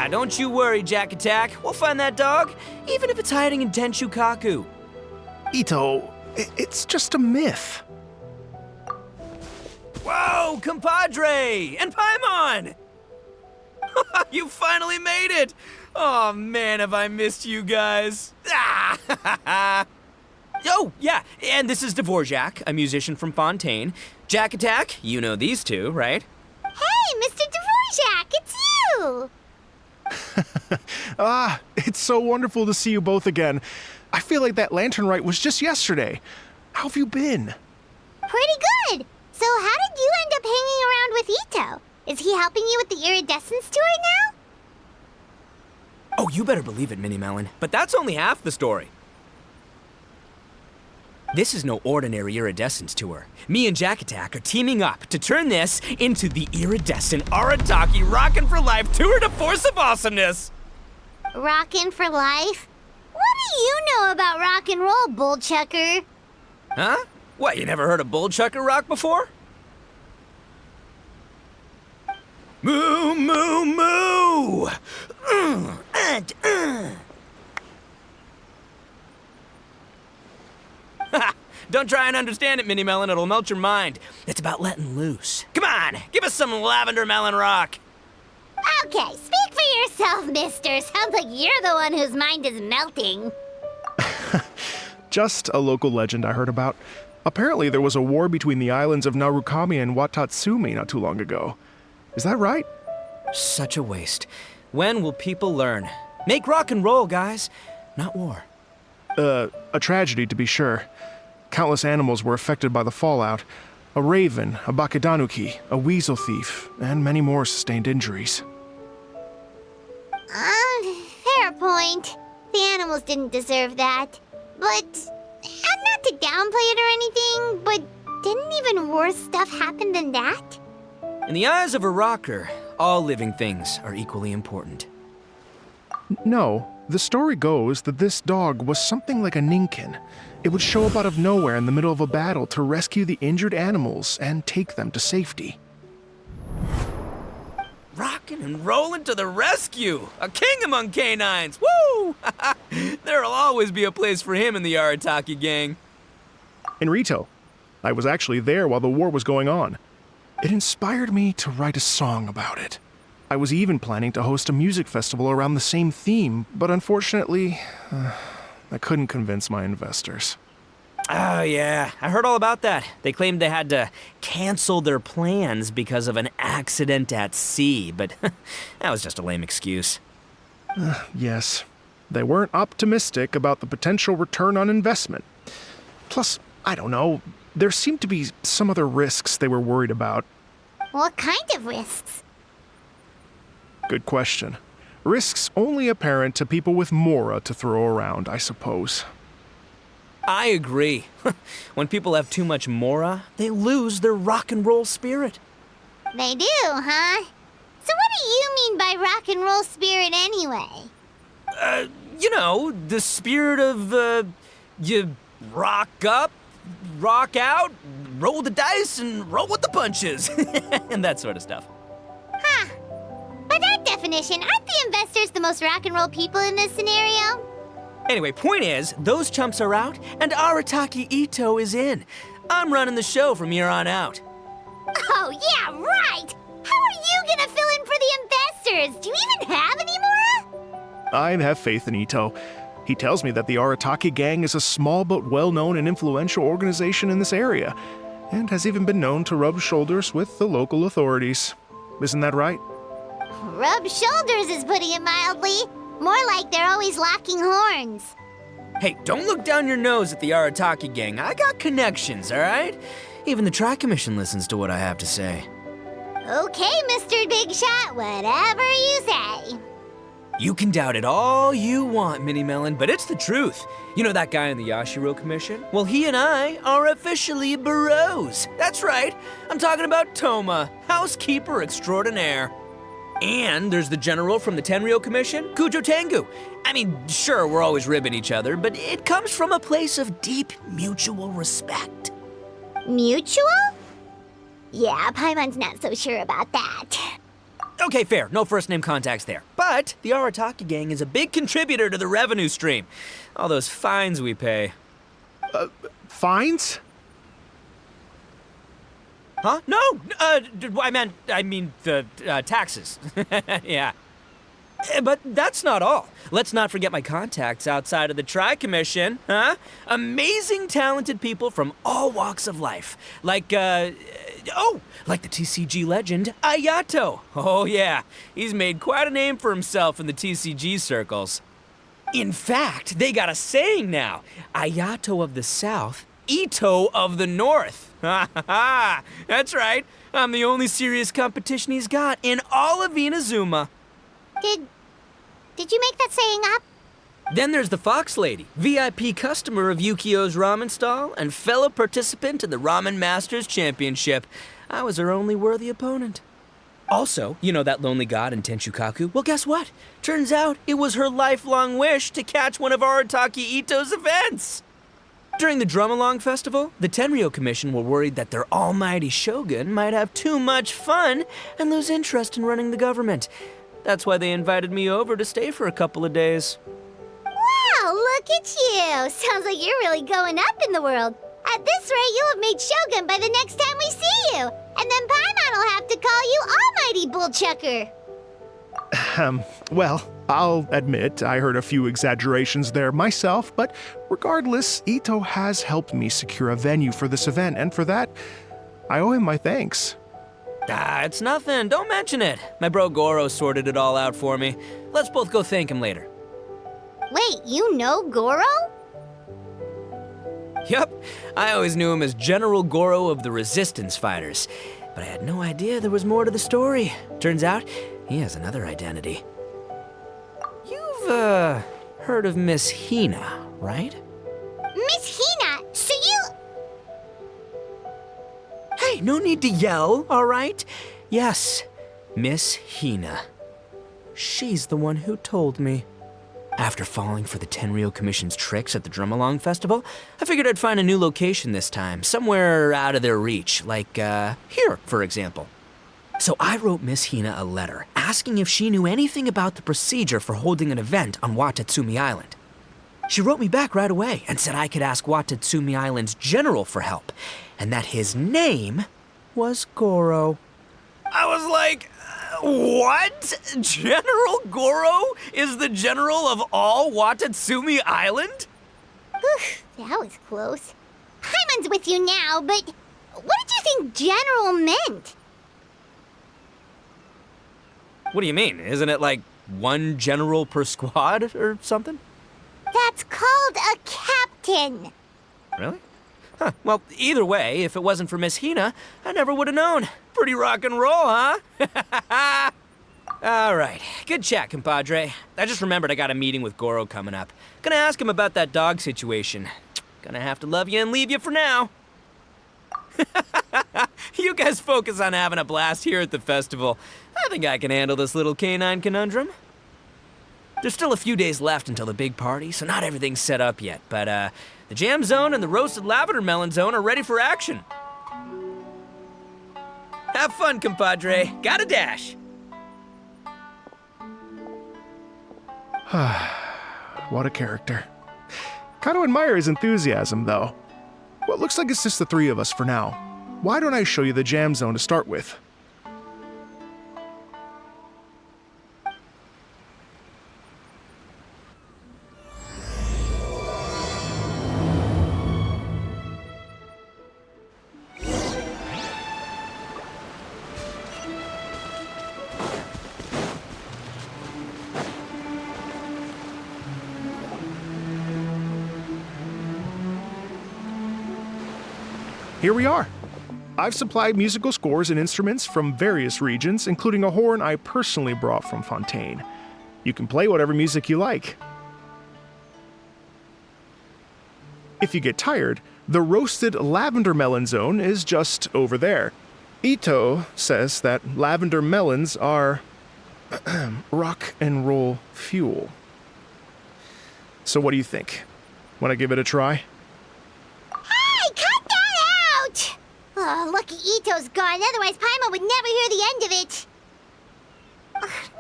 Ah, don't you worry, Jack Attack. We'll find that dog, even if it's hiding in Tenshukaku. Itto, it's just a myth. Whoa, compadre! And Paimon! You finally made it! Oh man, have I missed you guys. Ah! Oh, yeah, and this is Dvorak, a musician from Fontaine. Jack Attack, you know these two, right? Hey, Mr. Dvorak, it's you! It's so wonderful to see you both again. I feel like that lantern rite was just yesterday. How have you been? Pretty good. So how did you end up hanging around with Itto? Is he helping you with the Iridescent tour now? Oh, you better believe it, Minnie Melon. But that's only half the story. This is no ordinary Iridescent tour. Me and Jack Attack are teaming up to turn this into the Iridescent Arataki Rockin' for Life Tour de Force of Awesomeness! Rockin' for life? What do you know about rock and roll, bullchucker? Huh? What, you never heard a bullchucker rock before? Moo, moo, moo! Don't try and understand it, Minnie Melon. It'll melt your mind. It's about letting loose. Come on, give us some lavender melon rock. Okay, speak for yourself, mister. Sounds like you're the one whose mind is melting. Just a local legend I heard about. Apparently there was a war between the islands of Narukami and Watatsumi not too long ago. Is that right? Such a waste. When will people learn? Make rock and roll, guys, not war. A tragedy to be sure. Countless animals were affected by the fallout. A raven, a bakedanuki, a weasel thief, and many more sustained injuries. Fair point. The animals didn't deserve that. But, and not to downplay it or anything, but didn't even worse stuff happen than that? In the eyes of a rocker, all living things are equally important. No, the story goes that this dog was something like a ninkin. It would show up out of nowhere in the middle of a battle to rescue the injured animals and take them to safety. Rockin' and rollin' to the rescue! A king among canines! Woo! There'll always be a place for him in the Arataki gang. In Rito, I was actually there while the war was going on. It inspired me to write a song about it. I was even planning to host a music festival around the same theme, but unfortunately, I couldn't convince my investors. Oh yeah, I heard all about that. They claimed they had to cancel their plans because of an accident at sea, but that was just a lame excuse. Yes, they weren't optimistic about the potential return on investment. Plus, I don't know, there seemed to be some other risks they were worried about. What kind of risks? Good question. Risks only apparent to people with mora to throw around, I suppose. I agree. When people have too much mora, they lose their rock and roll spirit. They do, huh? So what do you mean by rock and roll spirit anyway? You know, the spirit of, you rock up, rock out, roll the dice, and roll with the punches. And that sort of stuff. Huh. By that definition, aren't the investors the most rock and roll people in this scenario? Anyway, point is, those chumps are out, and Arataki Itto is in. I'm running the show from here on out. Oh, yeah, right! How are you gonna fill in for the investors? Do you even have any mora? I have faith in Itto. He tells me that the Arataki gang is a small but well-known and influential organization in this area, and has even been known to rub shoulders with the local authorities. Isn't that right? Rub shoulders is putting it mildly. More like they're always locking horns. Hey, don't look down your nose at the Arataki gang. I got connections, all right? Even the Tri-Commission listens to what I have to say. Okay, Mr. Big Shot, whatever you say. You can doubt it all you want, Minnie Melon, but it's the truth. You know that guy in the Yashiro Commission? Well, he and I are officially bros. That's right. I'm talking about Toma, housekeeper extraordinaire. And there's the general from the Tenryo Commission, Kujo Tengu. I mean, sure, we're always ribbing each other, but it comes from a place of deep mutual respect. Mutual? Yeah, Paimon's not so sure about that. Okay, fair. No first-name contacts there. But the Arataki gang is a big contributor to the revenue stream. All those fines we pay. Fines? Huh? No! I mean the taxes. Yeah. But that's not all. Let's not forget my contacts outside of the Tri-Commission, huh? Amazing, talented people from all walks of life. Like the TCG legend, Itto. Oh yeah, he's made quite a name for himself in the TCG circles. In fact, they got a saying now. Itto of the South, Itto of the North. Ha ha ha! That's right. I'm the only serious competition he's got in all of Inazuma. Did you make that saying up? Then there's the Fox Lady, VIP customer of Yukio's ramen stall and fellow participant in the Ramen Masters Championship. I was her only worthy opponent. Also, you know that lonely god in Tenshukaku? Well, guess what? Turns out it was her lifelong wish to catch one of Arataki Itto's events. During the Drum-Along Festival, the Tenryo Commission were worried that their almighty shogun might have too much fun and lose interest in running the government. That's why they invited me over to stay for a couple of days. Wow, look at you! Sounds like you're really going up in the world. At this rate, you'll have made Shogun by the next time we see you. And then Paimon will have to call you Almighty Bullchucker. Well, I'll admit I heard a few exaggerations there myself, but regardless, Itto has helped me secure a venue for this event, and for that, I owe him my thanks. It's nothing. Don't mention it. My bro Goro sorted it all out for me. Let's both go thank him later. Wait, you know Goro? Yep. I always knew him as General Goro of the Resistance Fighters. But I had no idea there was more to the story. Turns out, he has another identity. You've, heard of Miss Hina, right? Miss Hina? So you... Hey, no need to yell, all right? Yes, Miss Hina. She's the one who told me. After falling for the Tenryo Commission's tricks at the Drum-Along Festival, I figured I'd find a new location this time, somewhere out of their reach, like, here, for example. So I wrote Miss Hina a letter, asking if she knew anything about the procedure for holding an event on Watatsumi Island. She wrote me back right away and said I could ask Watatsumi Island's general for help, and that his name was Goro. I was like, what? General Goro is the general of all Watatsumi Island? Oof, that was close. Paimon's with you now, but what did you think general meant? What do you mean? Isn't it like one general per squad or something? That's called a captain. Really? Huh. Well, either way, if it wasn't for Miss Hina, I never would have known. Pretty rock and roll, huh? All right. Good chat, compadre. I just remembered I got a meeting with Goro coming up. Gonna ask him about that dog situation. Gonna have to love you and leave you for now. You guys focus on having a blast here at the festival. I think I can handle this little canine conundrum. There's still a few days left until the big party, so not everything's set up yet, but the jam zone and the roasted lavender melon zone are ready for action. Have fun, compadre. Gotta dash. What a character. Kinda admire his enthusiasm, though. Well, it looks like it's just the three of us for now. Why don't I show you the jam zone to start with? Here we are. I've supplied musical scores and instruments from various regions, including a horn I personally brought from Fontaine. You can play whatever music you like. If you get tired, the roasted lavender melon zone is just over there. Itto says that lavender melons are rock and roll fuel. So what do you think? Want to give it a try? Oh, lucky Itto's gone, otherwise Paimon would never hear the end of it.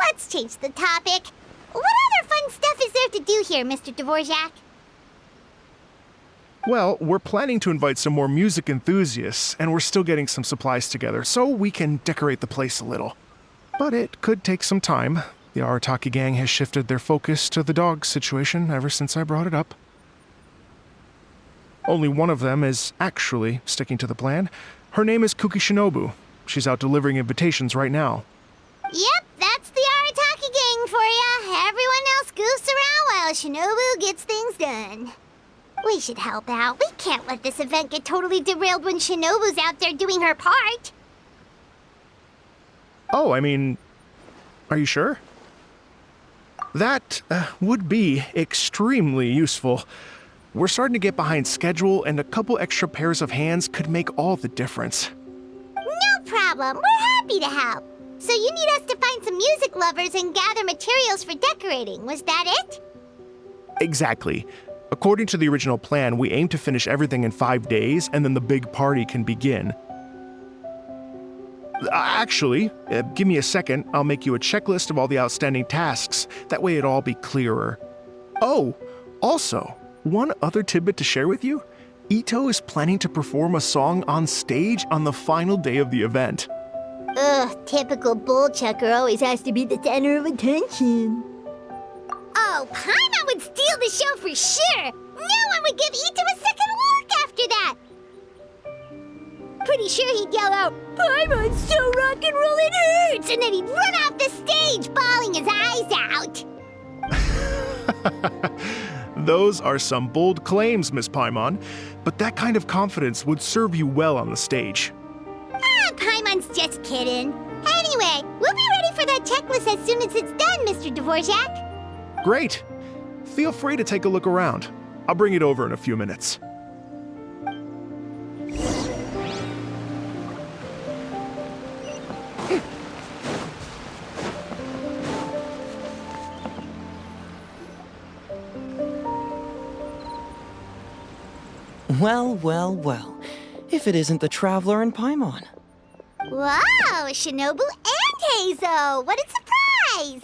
let's change the topic. What other fun stuff is there to do here, Mr. Dvorak? Well, we're planning to invite some more music enthusiasts, and we're still getting some supplies together so we can decorate the place a little. But it could take some time. The Arataki gang has shifted their focus to the dog situation ever since I brought it up. Only one of them is actually sticking to the plan. Her name is Kuki Shinobu. She's out delivering invitations right now. Yep, that's the Arataki gang for ya. Everyone else goofs around while Shinobu gets things done. We should help out. We can't let this event get totally derailed when Shinobu's out there doing her part. Oh, I mean, are you sure? That would be extremely useful. We're starting to get behind schedule, and a couple extra pairs of hands could make all the difference. No problem. We're happy to help. So you need us to find some music lovers and gather materials for decorating. Was that it? Exactly. According to the original plan, we aim to finish everything in 5 days, and then the big party can begin. Actually, give me a second. I'll make you a checklist of all the outstanding tasks. That way it'll all be clearer. Oh, also, one other tidbit to share with you. Itto is planning to perform a song on stage on the final day of the event. Ugh, typical bullchucker always has to be the center of attention. Oh, Paimon would steal the show for sure! No one would give Itto a second look after that! Pretty sure he'd yell out, "Paimon's so rock and roll it hurts!" And then he'd run off the stage, bawling his eyes out! Those are some bold claims, Miss Paimon, but that kind of confidence would serve you well on the stage. Ah, Paimon's just kidding. Anyway, we'll be ready for that checklist as soon as it's done, Mr. Dvorak. Great! Feel free to take a look around. I'll bring it over in a few minutes. Well, well, well. If it isn't the Traveler and Paimon. Wow, Shinobu and Heizo! What a surprise!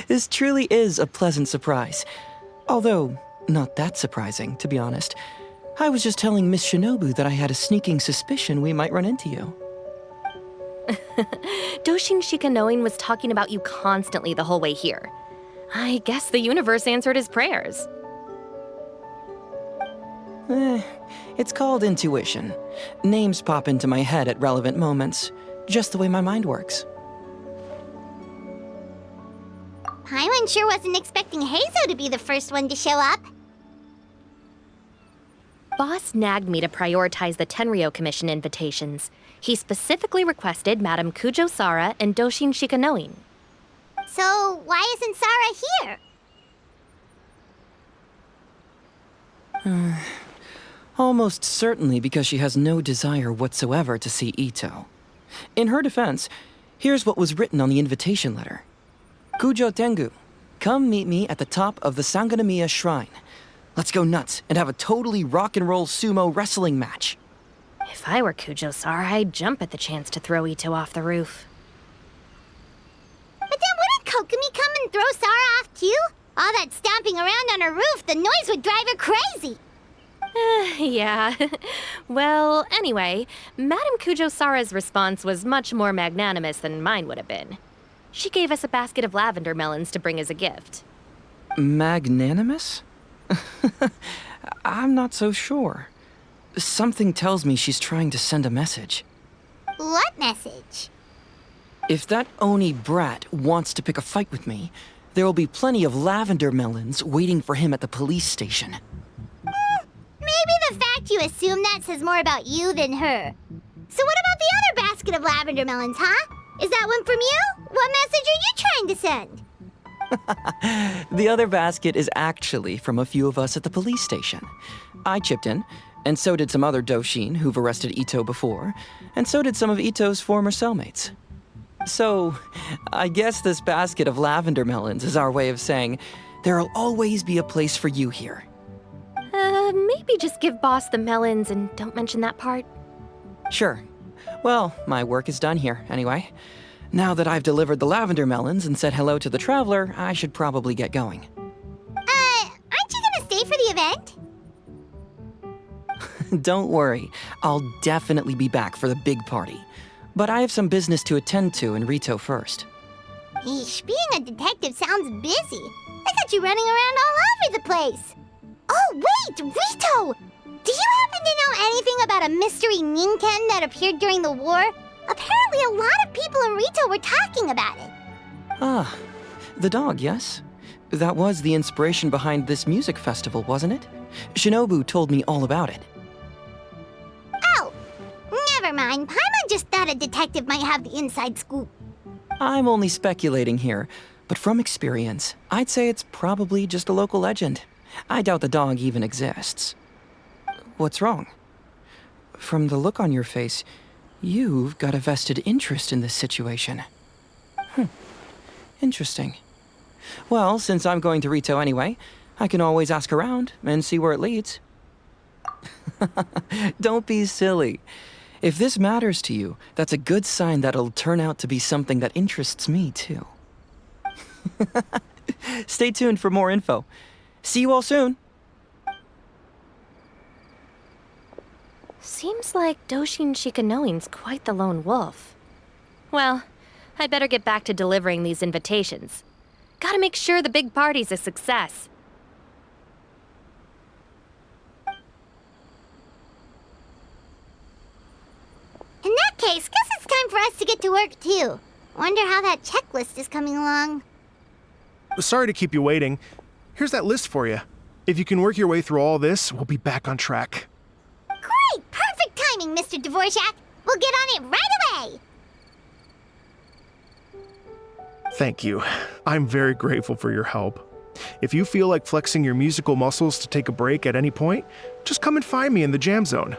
This truly is a pleasant surprise. Although, not that surprising, to be honest. I was just telling Miss Shinobu that I had a sneaking suspicion we might run into you. Doshin Shikanoin was talking about you constantly the whole way here. I guess the universe answered his prayers. It's called intuition. Names pop into my head at relevant moments, just the way my mind works. Paimon sure wasn't expecting Heizo to be the first one to show up. Boss nagged me to prioritize the Tenryou Commission invitations. He specifically requested Madame Kujo Sara and Doshin Shikanoin. So, why isn't Sara here? Almost certainly because she has no desire whatsoever to see Itto. In her defense, here's what was written on the invitation letter. Kujo Tengu, come meet me at the top of the Sanganamiya Shrine. Let's go nuts and have a totally rock and roll sumo wrestling match. If I were Kujo Sara, I'd jump at the chance to throw Itto off the roof. But then wouldn't Kokomi come and throw Sara off too? All that stomping around on her roof, the noise would drive her crazy. Yeah. Well, anyway, Madame Kujo Sara's response was much more magnanimous than mine would have been. She gave us a basket of lavender melons to bring as a gift. Magnanimous? I'm not so sure. Something tells me she's trying to send a message. What message? If that Oni brat wants to pick a fight with me, there will be plenty of lavender melons waiting for him at the police station. Maybe the fact you assume that says more about you than her. So what about the other basket of lavender melons, huh? Is that one from you? What message are you trying to send? The other basket is actually from a few of us at the police station. I chipped in, and so did some other Doshin who've arrested Itto before, and so did some of Itto's former cellmates. So, I guess this basket of lavender melons is our way of saying, there'll always be a place for you here. Maybe just give Boss the melons and don't mention that part. Sure. Well, my work is done here, anyway. Now that I've delivered the lavender melons and said hello to the traveler, I should probably get going. Aren't you gonna stay for the event? Don't worry, I'll definitely be back for the big party. But I have some business to attend to in Rito first. Eesh, being a detective sounds busy. I got you running around all over the place. Oh, wait, Rito! Do you happen to know anything about a mystery Ninken that appeared during the war? Apparently a lot of people in Rito were talking about it. Ah, the dog, yes? That was the inspiration behind this music festival, wasn't it? Shinobu told me all about it. Oh, never mind. Paimon just thought a detective might have the inside scoop. I'm only speculating here, but from experience, I'd say it's probably just a local legend. I doubt the dog even exists. What's wrong? From the look on your face, you've got a vested interest in this situation. Interesting. Well, since I'm going to Rito anyway, I can always ask around and see where it leads. Don't be silly. If this matters to you, that's a good sign that it'll turn out to be something that interests me, too. Stay tuned for more info. See you all soon. Seems like Doshin Shikanoin's quite the lone wolf. Well, I'd better get back to delivering these invitations. Gotta make sure the big party's a success. In that case, guess it's time for us to get to work, too. Wonder how that checklist is coming along. Sorry to keep you waiting. Here's that list for you. If you can work your way through all this, we'll be back on track. Great! Perfect timing, Mr. Dvorak! We'll get on it right away! Thank you. I'm very grateful for your help. If you feel like flexing your musical muscles to take a break at any point, just come and find me in the jam zone.